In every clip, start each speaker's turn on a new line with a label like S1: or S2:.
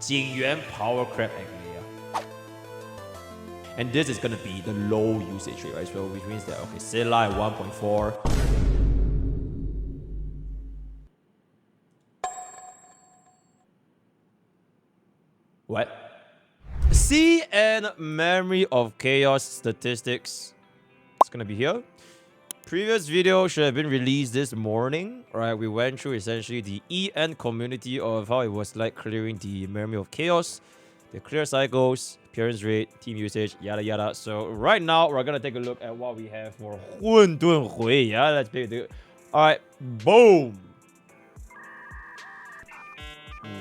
S1: Jing Yuan POWERCREPT Aglaea. And this is gonna be the low usage rate, right? So which means that okay, Seele at 1.4. What? C and Memory of Chaos statistics. It's gonna be here. Previous video should have been released this morning, right? We went through essentially the EN community of how it was like clearing the Memory of Chaos, the clear cycles, appearance rate, team usage, yada yada. So right now we're gonna take a look at what we have for 混沌回. Yeah, let's pick it. All right, boom.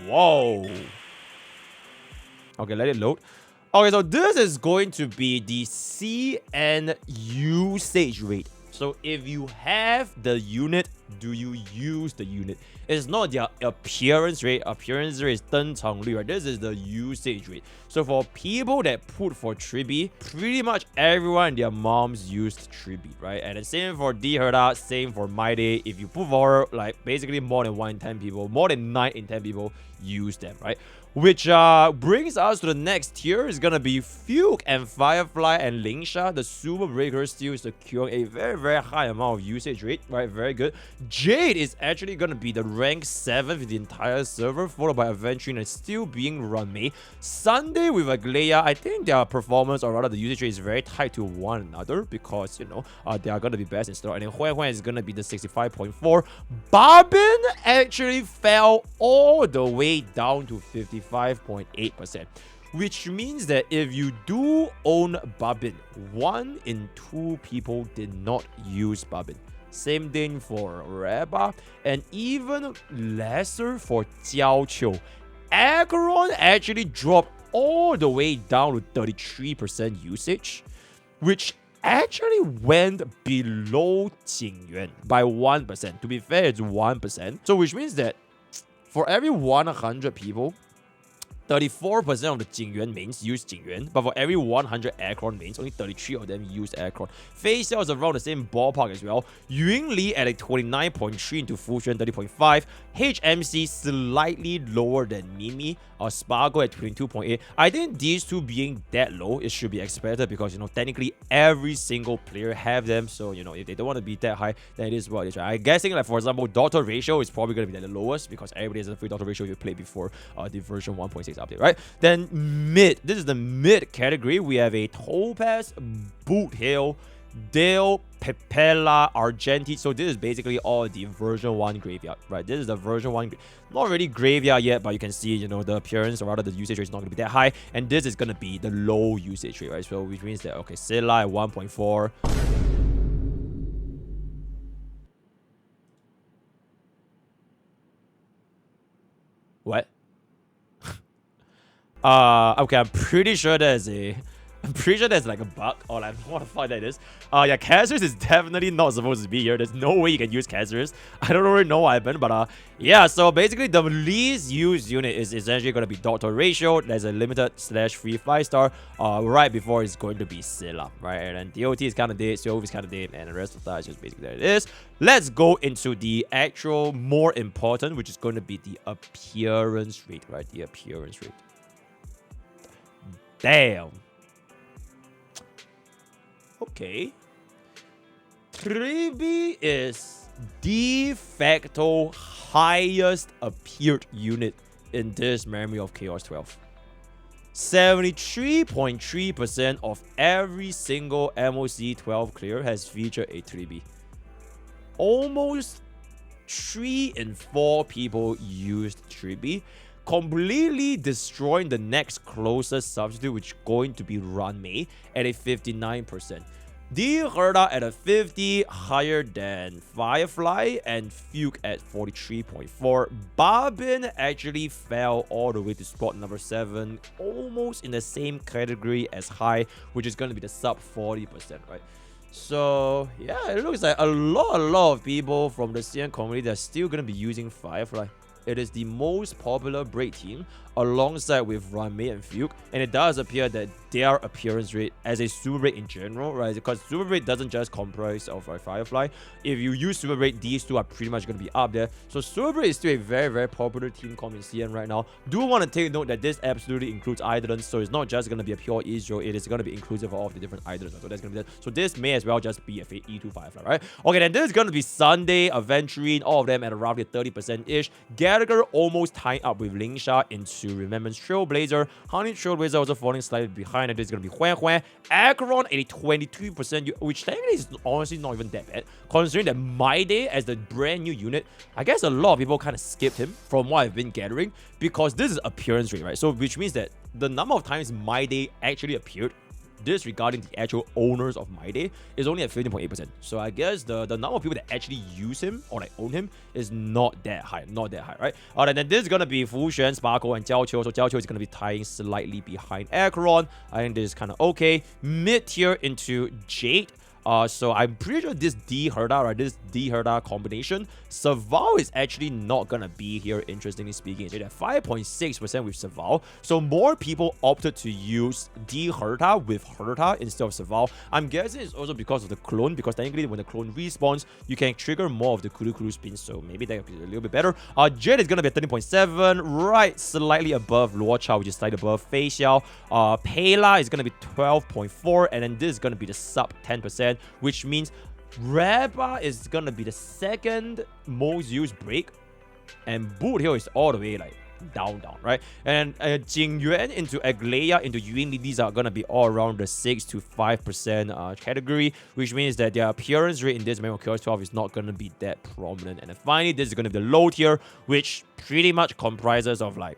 S1: Whoa. Okay, let it load. Okay, so this is going to be the CN usage rate. So if you have the unit, do you use the unit? It's not the appearance rate. Appearance rate is 登场率, right? This is the usage rate. So for people that put for Tribbie, pretty much everyone and their moms used Tribbie, right? And the same for D-Herda, same for My Day. If you put for like basically more than 1 in 10 people, more than 9 in 10 people use them, right? Which brings us to the next tier. Is gonna be Fuke and Firefly and Lingsha. The Super Breaker still securing a very high amount of usage rate, right? Very good. Jade is actually gonna be the rank 7th in the entire server, followed by Aventurine and still being run May. Sunday with Aglaea, I think their performance, or rather the usage rate, is very tied to one another because, you know, they are gonna be best in store. And then Huan Huan is gonna be the 65.4. Barbin actually fell all the way down to 55.8%, which means that if you do own Barbin, 1 in 2 people did not use Barbin. Same thing for Reba, and even lesser for Jiaoqiu. Acheron actually dropped all the way down to 33% usage, which actually went below Jing Yuan by 1%. To be fair, it's 1%. So which means that for every 100 people, 34% of the Jing Yuan mains use Jing Yuan, but for every 100 Acheron mains, only 33 of them use Acheron. Fei Xiao is around the same ballpark as well. Yun Li at a 29.3 into Fu Xuan 30.5. HMC slightly lower than Mimi. Spargo at 22.8. I think these two being that low, it should be expected because, you know, technically every single player have them. So, you know, if they don't want to be that high, then it is what it is, right? I'm guessing, like, for example, Doctor Ratio is probably going to be the lowest because everybody has a free Doctor Ratio if you played before the version 1.6 update, right? Then mid. This is the mid category. We have a Topaz, Boot Hill, Dale, Pepella, Argenti. So this is basically all the version 1 graveyard, right? This is the version 1, not really graveyard yet, but you can see, you know, the appearance, or rather the usage rate is not going to be that high. And this is going to be the low usage rate, right? So which means that, okay, Seele at 1.4. What? Okay, I'm pretty sure there's like a bug, or like what the fuck that is. Yeah, Cassius is definitely not supposed to be here. There's no way you can use Cassius. I don't really know what happened, but yeah, so basically the least used unit is essentially going to be Doctor Ratio. There's a limited / free 5-star right before it's going to be Seele, right? And then DOT is kind of dead, Sylve is kind of dead, and the rest of that is just basically there it is. Let's go into the actual more important, which is going to be the appearance rate, right? The appearance rate. Damn. Okay. Tribbie is de facto highest appeared unit in this Memory of Chaos 12. 73.3% of every single MOC 12 clear has featured a Tribbie. Almost 3 in 4 people used Tribbie, completely destroying the next closest substitute, which is going to be Run Mei at a 59%. D-Herda at a 50, higher than Firefly, and Fuke at 43.4. Barbin actually fell all the way to spot number 7, almost in the same category as High, which is going to be the sub 40%, right? So yeah, it looks like a lot of people from the CN community that are still going to be using Firefly. It is the most popular break team alongside with Rame and Fuke, and it does appear that their appearance rate as a super break in general, right? Because super break doesn't just comprise of Firefly. If you use super break, these two are pretty much going to be up there. So super break is still a very, very popular team comp in CN right now. Do want to take note that this absolutely includes Eidolons, so it's not just going to be a pure Israel, it is going to be inclusive of all of the different Eidolons. So that's going to be that. So this may as well just be a E2 Firefly, right? Okay, then this is going to be Sunday, Aventurine, all of them at roughly 30%-ish. Gallagher almost tying up with Lingsha into Remembrance Trailblazer. Honey Trailblazer also falling slightly behind, and this is going to be Huan Huan. Acheron at a 22%, which technically is honestly not even that bad, considering that My Day as the brand new unit, I guess a lot of people kind of skipped him from what I've been gathering, because this is appearance rate, right? So which means that the number of times My Day actually appeared, disregarding the actual owners of My Day, is only at 15.8%. So I guess the number of people that actually use him or like own him is not that high, right? Alright, then this is gonna be Fu Xuan, Sparkle, and Jiao Qiu. So Jiao Qiu is gonna be tying slightly behind Acheron. I think this is kind of okay. Mid tier into Jade. So I'm pretty sure this D-Herda, right, this D-Herda combination, Saval is actually not gonna be here, interestingly speaking. It's at 5.6% with Saval. So more people opted to use D-Herda with Herda instead of Saval. I'm guessing it's also because of the clone, because technically when the clone respawns, you can trigger more of the Kuru Kuru spins, so maybe that could be a little bit better. Jade is gonna be at 13.7, right slightly above Luocha, which is slightly above Fei Xiao. Pela is gonna be 12.4, and then this is gonna be the sub 10%. Which means Rabba is gonna be the second most used break, and Boot Hill is all the way like down, right? And Jing Yuan into Aglaea into Yuinli, these are gonna be all around the 6 to 5% category, which means that their appearance rate in this Memo Chaos 12 is not gonna be that prominent. And then finally, this is gonna be the low tier, which pretty much comprises of like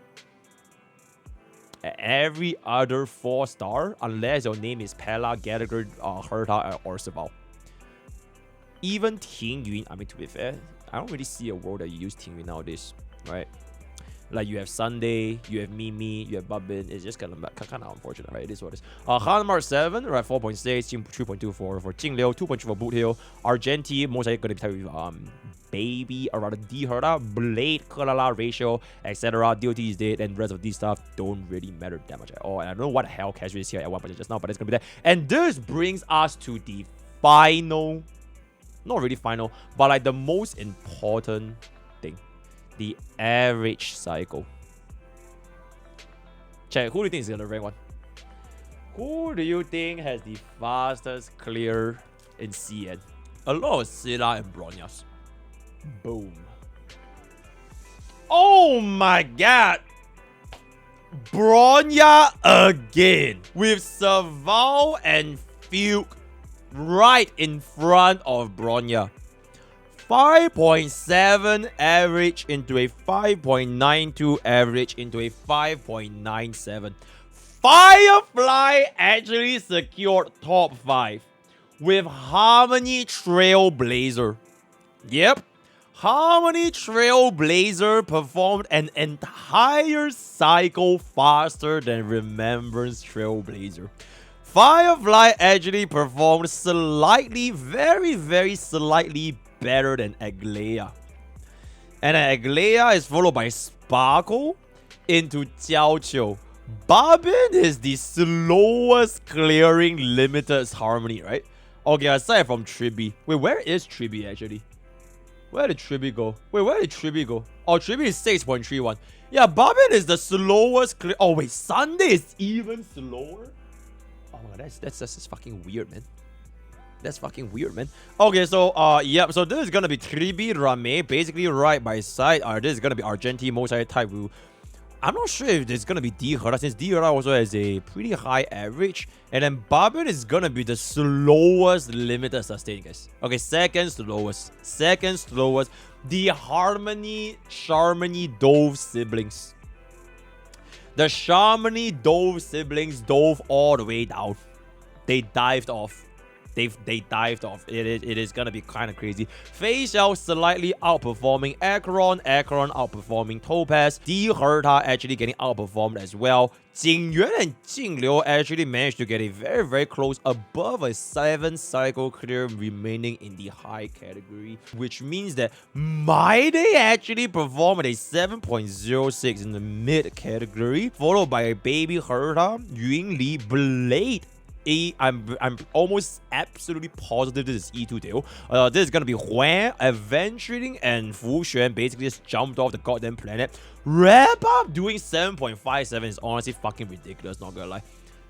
S1: every other 4-star, unless your name is Pella, Gallagher, Herta, or Saval. Even Ting Yun, I mean, to be fair, I don't really see a world that you use Ting Yun nowadays, right? Like, you have Sunday, you have Mimi, you have Babin. It's just kind of unfortunate, right? It is what it is. Hanmar 7, right? 4.6, 3.24 for Jing Liu, 2.2 for Boot Hill. Argenti, most likely going to be tied with Baby, or rather D-Herda, Blade, Kalala ratio, etc. DOT is dead, and the rest of these stuff don't really matter that much at all. And I don't know what the hell Casual is here at 1% just now, but it's going to be there. And this brings us to the final, not really final, but like the most important thing. The average cycle. Check, who do you think is gonna rank one? Who do you think has the fastest clear in CN? A lot of Seele and Bronyas. Boom. Oh my god! Bronya again with Saval and Fuke right in front of Bronya. 5.7 average into a 5.92 average into a 5.97. Firefly actually secured top 5 with Harmony Trailblazer. Yep. Harmony Trailblazer performed an entire cycle faster than Remembrance Trailblazer. Firefly actually performed slightly, very, very slightly better than Aglaea. And Aglaea is followed by Sparkle into Jiao Qiu. Babin is the slowest clearing limited Harmony, right? Okay, aside from Tribbie. Wait, where is Tribbie actually? Where did Tribbie go? Wait, where did Tribbie go? Oh, Tribbie is 6.31. Yeah, Babin is the slowest clear. Oh, wait, Sunday is even slower? Oh my god, that's just fucking weird, man. That's fucking weird, man. Okay, so, yep. So this is gonna be Tribbie, Rame, basically right by side. This is gonna be Argenti, most type. I'm not sure if it's gonna be D-Herda, since D-Herda also has a pretty high average. And then Babin is gonna be the slowest limited sustain, guys. Okay, second slowest. Second slowest. The Harmony, Sharmony, Dove siblings. The Sharmony, Dove siblings dove all the way down. They dived off. they dived off. It is gonna be kind of crazy. Facial slightly outperforming Acheron outperforming Topaz, D Herta actually getting outperformed as well. Jing Yuan and Jing Liu actually managed to get a very close above a 7 cycle clear remaining in the high category, which means that Might actually performed at a 7.06 in the mid category, followed by a baby Herta, Yun Li, Blade. I'm almost absolutely positive this is E2 deal. This is gonna be Huan, Adventuring, and Fu Xuan basically just jumped off the goddamn planet. Wrap up doing 7.57 is honestly fucking ridiculous, not gonna lie.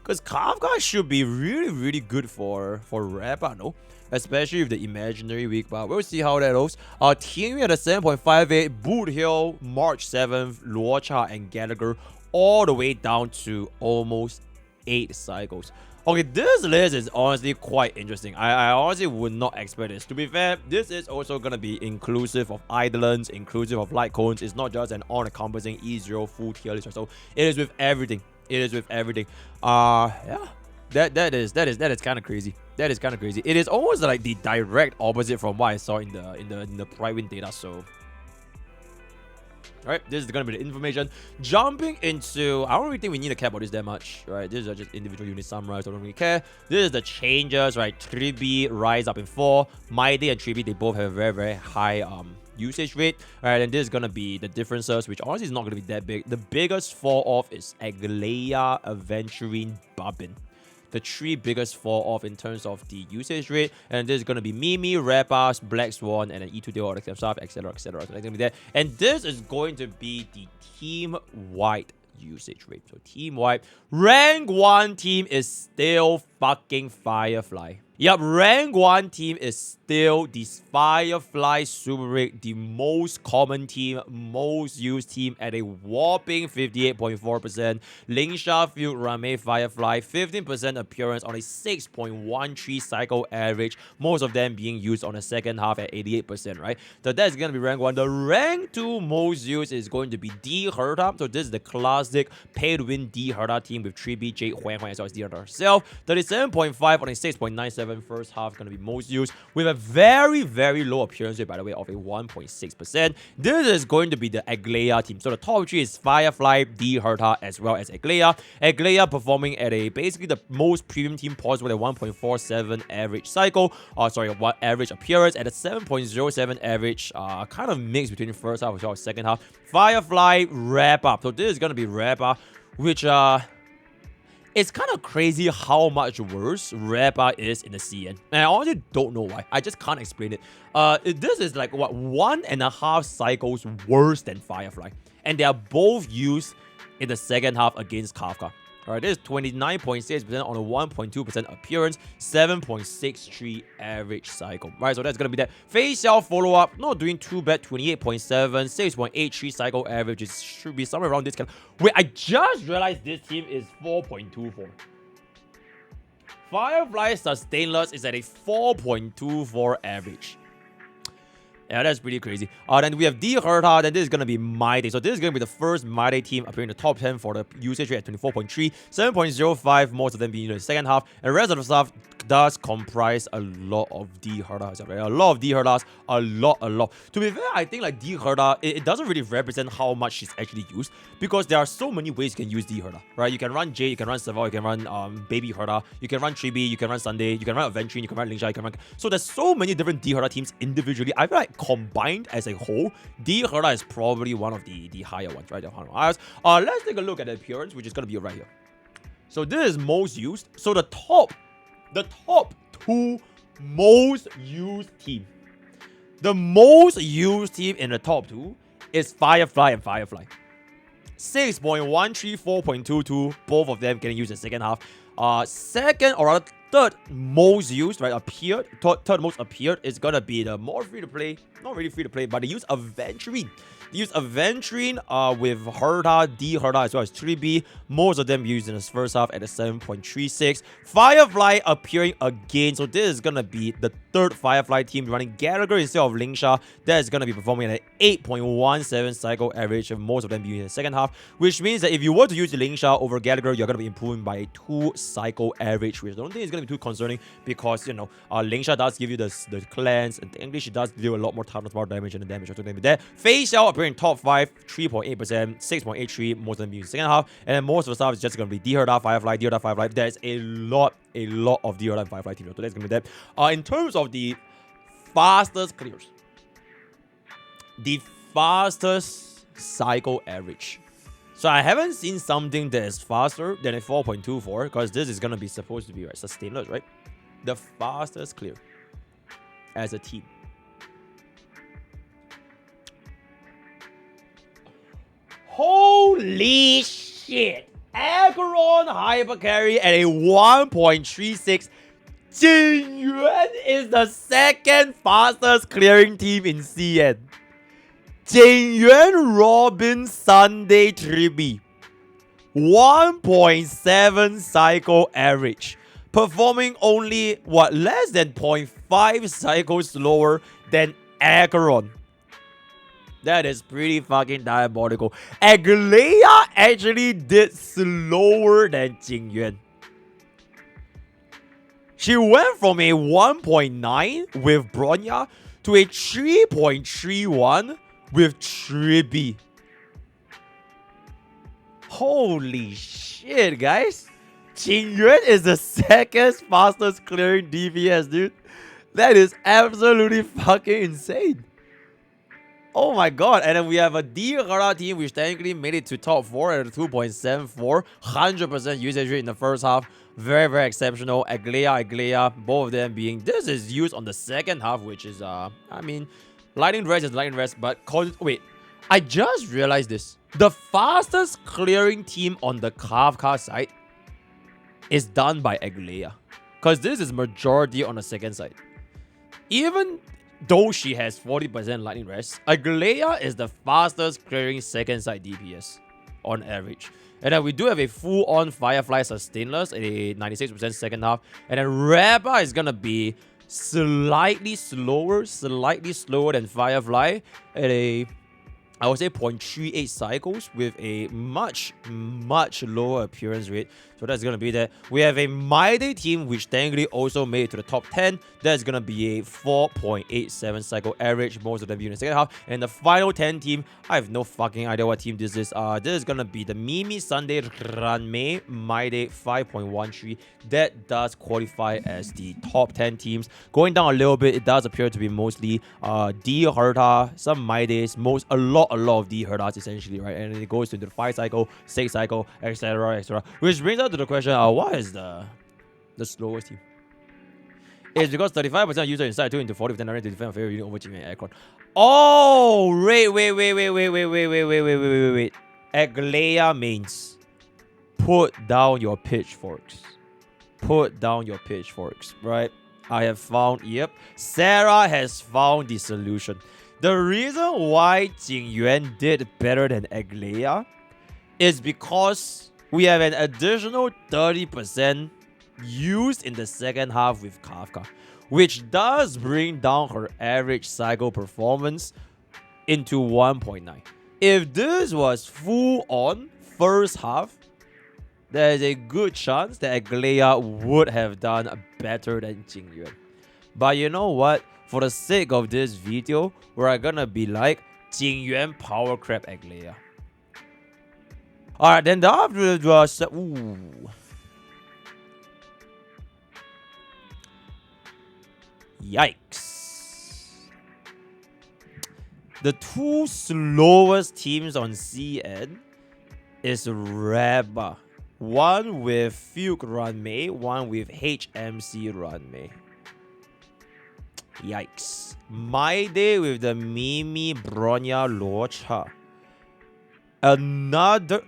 S1: Because Kafka should be really good for wrap up, no? Especially with the imaginary week, but we'll see how that goes. Teamwide at a 7.58, Boot Hill, March 7th, Luocha, and Gallagher, all the way down to almost 8 cycles. Okay, this list is honestly quite interesting. I honestly would not expect this. To be fair, this is also going to be inclusive of Eidolons, inclusive of Light Cones. It's not just an all-encompassing E0 full tier list. So it is with everything. It is with everything. Yeah. That is kind of crazy. That is kind of crazy. It is almost like the direct opposite from what I saw in the private data. So alright, this is gonna be the information. Jumping into, I don't really think we need to care about this that much, right? These are just individual unit summaries, I don't really care. This is the changes, right? Tribbie rise up in 4. Mighty and Tribbie, they both have a very high usage rate. Alright, and this is gonna be the differences, which honestly is not gonna be that big. The biggest fall off is Aglaea, Aventurine, Babin. The 3 biggest fall off in terms of the usage rate, and this is going to be Mimi, Repas, Black Swan, and then E2 deal, all that stuff, etc. So that's going to be that. And this is going to be the team-wide usage rate. So team-wide, rank 1 team is still fucking Firefly. Yup, rank 1 team is still the Firefly Super Rig, the most common team, most used team at a whopping 58.4%. Lingsha, Field, Rame, Firefly, 15% appearance on a 6.13 cycle average, most of them being used on the second half at 88%, right? So that's going to be rank 1. The rank 2 most used is going to be D Herta. So this is the classic pay-to-win D Herta team with Tribbie, Jade, Huan, as well as D Herta herself. 37.5 on a 6.97 first half going to be most used, with a very low appearance rate, by the way, of a 1.6%. This is going to be the Aglaea team. So the top 3 is Firefly, D Herta, as well as Aglaea. Aglaea performing at a basically the most premium team possible at 1.47 average cycle. What average appearance at a 7.07 average. Kind of mixed between first half as well as second half. Firefly wrap up. So this is gonna be wrap up, which it's kind of crazy how much worse Repa is in the CN. And I honestly don't know why. I just can't explain it. This is like, what, 1.5 cycles worse than Firefly. And they are both used in the second half against Kafka. Alright, this is 29.6% on a 1.2% appearance, 7.63 average cycle. Right, so that's gonna be that. Facial follow-up, not doing too bad, 28.7, 6.83 cycle average. It should be somewhere around this kind. Wait, I just realized this team is 4.24. Firefly Sustainless is at a 4.24 average. Yeah, that's pretty crazy. Then we have D Herta, then this is going to be Mighty. So this is going to be the first Mighty team appearing in the top 10 for the usage rate at 24.3, 7.05, most of them being in the second half. And the rest of the stuff does comprise a lot of D Hertas. Right? A lot of D Hertas, a lot. To be fair, I think like D Herta, it doesn't really represent how much she's actually used, because there are so many ways you can use D Herta, right? You can run Jade, you can run Seele, you can run Baby Herta, you can run Tribbie, you can run Sunday, you can run Aventurine, you can run Lingsha, you can run... So there's so many different D Herta teams individually. I feel like combined as a whole, D Herta is probably one of the higher ones, right? Let's take a look at the appearance, which is going to be right here. So this is most used. So the top 2 most used team. The most used team in the top 2 is Firefly and Firefly. 6.13, 4.22, both of them getting used in the second half. Second or rather third most used, right, third most appeared is gonna be the more free to play, not really free to play, but they use Aventurine. Use Aventurine with Herta, D Herta, as well as Tribbie. Most of them used in the first half at a 7.36. Firefly appearing again. So this is gonna be the third Firefly team running Gallagher instead of Lingsha. That is gonna be performing at an 8.17 cycle average, and most of them being in the second half. Which means that if you were to use Lingsha over Gallagher, you're gonna be improving by a 2 cycle average, which I don't think is gonna be too concerning because you know Lingsha does give you the cleanse, and technically she does deal a lot more toughness bar damage and the damage also there. Phase Shell appearing top 5, 3.8%, 6.83, most of them being second half, and then most of the stuff is just gonna be D-Herda, Firefly, D-Herda, Firefly. There's a lot of D-Herda and Firefly teams. So that's gonna be that. In terms of the fastest clears, the fastest cycle average. So I haven't seen something that is faster than a 4.24 because this is gonna be supposed to be right, sustainless, right? The fastest clear as a team. Holy shit! Acheron Hypercarry at a 1.36. Jing Yuan is the second fastest clearing team in CN. Jing Yuan, Robin, Sunday, Tribbie. 1.7 cycle average. Performing only, what, less than 0.5 cycles slower than Acheron. That is pretty fucking diabolical. Aglaea actually did slower than Jing Yuan. She went from a 1.9 with Bronya to a 3.31 with Tribbie. Holy shit, guys. Jing Yuan is the second fastest clearing DPS, dude. That is absolutely fucking insane. Oh my god. And then we have a D-Hara team which technically made it to top 4 at a 2.74. 100% usage rate in the first half. Very, very exceptional. Aglaea, both of them being... This is used on the second half, which is, I mean... Lightning Rest is Lightning Rest, but... Wait. I just realized this. The fastest clearing team on the Kafka side is done by Aglaea. Because this is majority on the second side. Even though she has 40% Lightning Rest, Aglaea is the fastest clearing second side DPS on average. And then we do have a full-on Firefly Sustainless at a 96% second half. And then Rabba is gonna be slightly slower than Firefly at a, I would say, 0.38 cycles with a much lower appearance rate. So that's going to be that. We have a My Day team which technically also made it to the top 10. That's going to be a 4.87 cycle average, most of them being in the second half. And the final 10 team, I have no fucking idea what team this is. This is going to be the Mimi Sunday Ranmei My Day 5.13. That does qualify as the top 10 teams. Going down a little bit, it does appear to be mostly D Herta, some My Days, a lot of D Hertas essentially, right? And it goes into the 5 cycle, 6 cycle, etc. Which brings us to the question, what is the slowest team? It's because 35% user inside 2 into 40% direct to defend a favorite unit over Jing Yuan Aircon. Oh, wait. Aglaea mains. Put down your pitchforks. Right? I have found, yep. Sarah has found the solution. The reason why Jing Yuan did better than Aglaea is because we have an additional 30% used in the second half with Kafka, which does bring down her average cycle performance into 1.9. If this was full on first half, there is a good chance that Aglaea would have done better than Jing Yuan. But you know what? For the sake of this video, we're gonna be like Jing Yuan POWERCREPT Aglaea. Alright, then the after was yikes. The 2 slowest teams on CN is Rabba. One with Fuke Ranmei, one with HMC Ranmei. Yikes. My Day with the Mimi Bronya Locha. Another...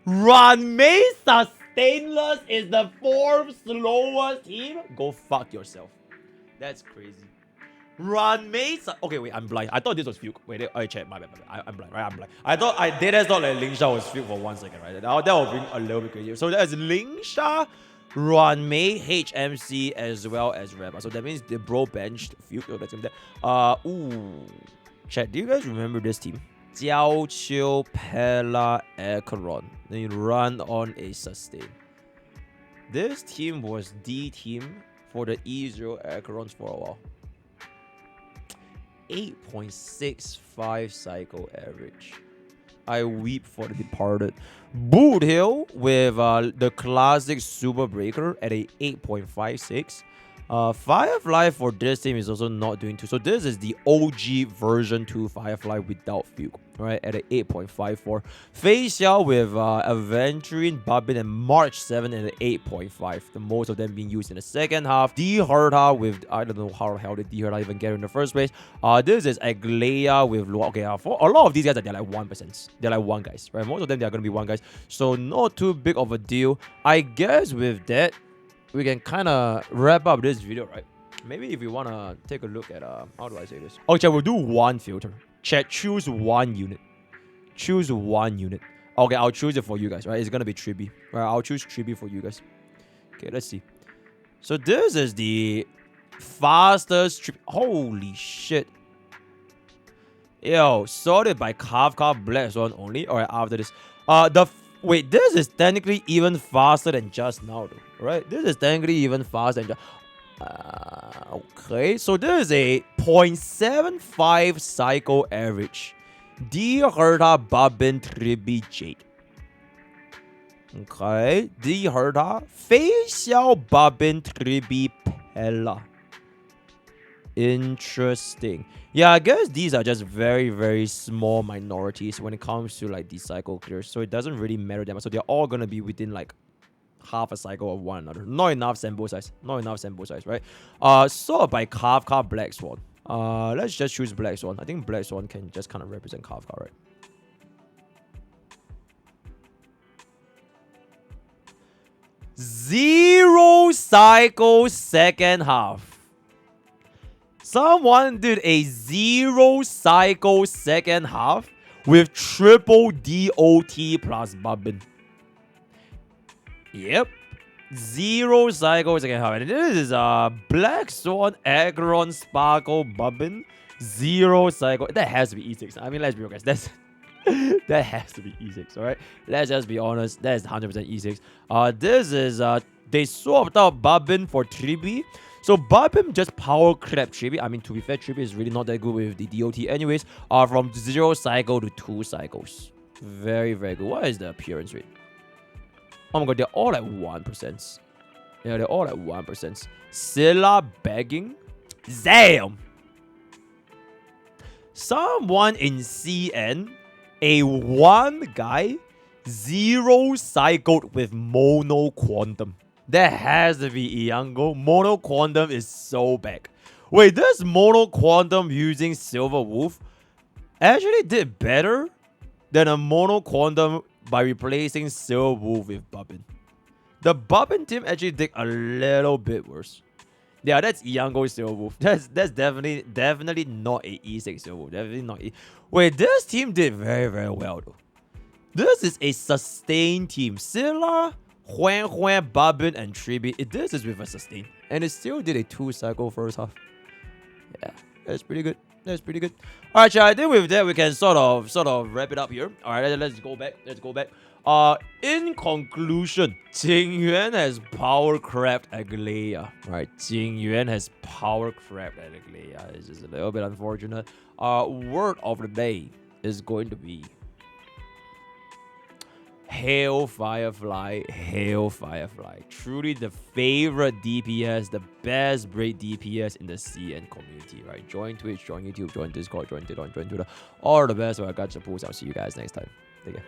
S1: Ranmei Sustainless is the 4th slowest team? Go fuck yourself. That's crazy. Run mates. Okay, wait, I'm blind. I thought this was Fuke. Wait, I check. My bad. I'm blind, right? I'm blind. I thought that's not like Lingsha was Fuke for 1 second, right? That will bring a little bit crazy. So there's Lingsha, Run Mei, HMC, as well as Reba. So that means the bro benched Fuke. So that's him there. Chat, do you guys remember this team? Jiao Chiu, Pella, Acheron. Then you run on a sustain. This team was the team for the E0 Acherons for a while. 8.65 cycle average. I weep for the departed. Boot Hill with the classic Super Breaker at a 8.56. Firefly for this team is also not doing too. So this is the OG version 2 Firefly without Fuke, right? At an 8.54. Fei Xiao with Aventurine, Babin, and March 7 at an 8.5. The most of them being used in the second half. D Herta with, I don't know how the hell did D Herta even get in the first place. This is Aglaea with for a lot of these guys, they're like 1%. They're like 1 guys, right? Most of them, they're going to be 1 guys. So not too big of a deal. I guess with that, we can kind of wrap up this video, right? Maybe if you want to take a look at, how do I say this? Okay, we'll do 1 filter. Chat, choose 1 unit. Choose 1 unit. Okay, I'll choose it for you guys, right? It's going to be Tribbie. Right, I'll choose Tribbie for you guys. Okay, let's see. So this is the fastest Tribbie. Holy shit. Yo, sorted by Kafka Black Swan only. Alright, after this. Wait, this is technically even faster than just now, though, right? This is technically even faster than just... okay, so this is a 0.75 cycle average. D Herta, Babin, Tribbie, Jade. Okay, D Herta, Fei Xiao, Babin, Tribbie, Pella. Interesting. Yeah, I guess these are just very, very small minorities when it comes to like the cycle clears. So it doesn't really matter that much. So they're all gonna be within like half a cycle of one another. Not enough sample size. Not enough sample size, right? Sorted by Kafka Black Swan. Let's just choose Black Swan. I think Black Swan can just kind of represent Kafka, right? Zero cycle second half. Someone did a 0 cycle second half with triple DOT plus Babin. Yep. 0 cycle second half. And this is Black Swan, Acheron, Sparkle, Babin. 0 cycle. That has to be E6. I mean, let's be real, guys. That has to be E6, alright? Let's just be honest. That is 100% E6. This is they swapped out Babin for Tribbie. So Babin just power crept Tribbie. I mean, to be fair, Tribbie is really not that good with the DOT anyways. From 0 cycle to 2 cycles. Very, very good. What is the appearance rate? Oh my god, they're all at 1%. Yeah, they're all at 1%. Seele begging. Damn! Someone in CN, a 1 guy, 0 cycled with mono quantum. That has to be Iango. Mono Quantum is so back. Wait, this Mono Quantum using Silver Wolf actually did better than a Mono Quantum by replacing Silver Wolf with Babin. The Babin team actually did a little bit worse. Yeah, that's Iango Silver Wolf. That's definitely not a E6 Silver Wolf. Definitely not E. Wait, this team did very, very well though. This is a sustained team. Seele, Huan, Babin, and Tribbie. This is with a sustain. And it still did a 2 cycle first half. Yeah, that's pretty good. That's pretty good. Alright, chat, I think with that we can sort of wrap it up here. Alright, let's go back. Let's go back. In conclusion, Jing Yuan has power crept Aglaea. Right, Jing Yuan has power crept Aglaea. It's just a little bit unfortunate. Word of the day is going to be Hail Firefly, Hail Firefly. Truly the favorite DPS, the best break DPS in the CN community, right? Join Twitch, join YouTube, join Discord, join Twitter, join Twitter. All the best. I got your posts. I'll see you guys next time. Take care.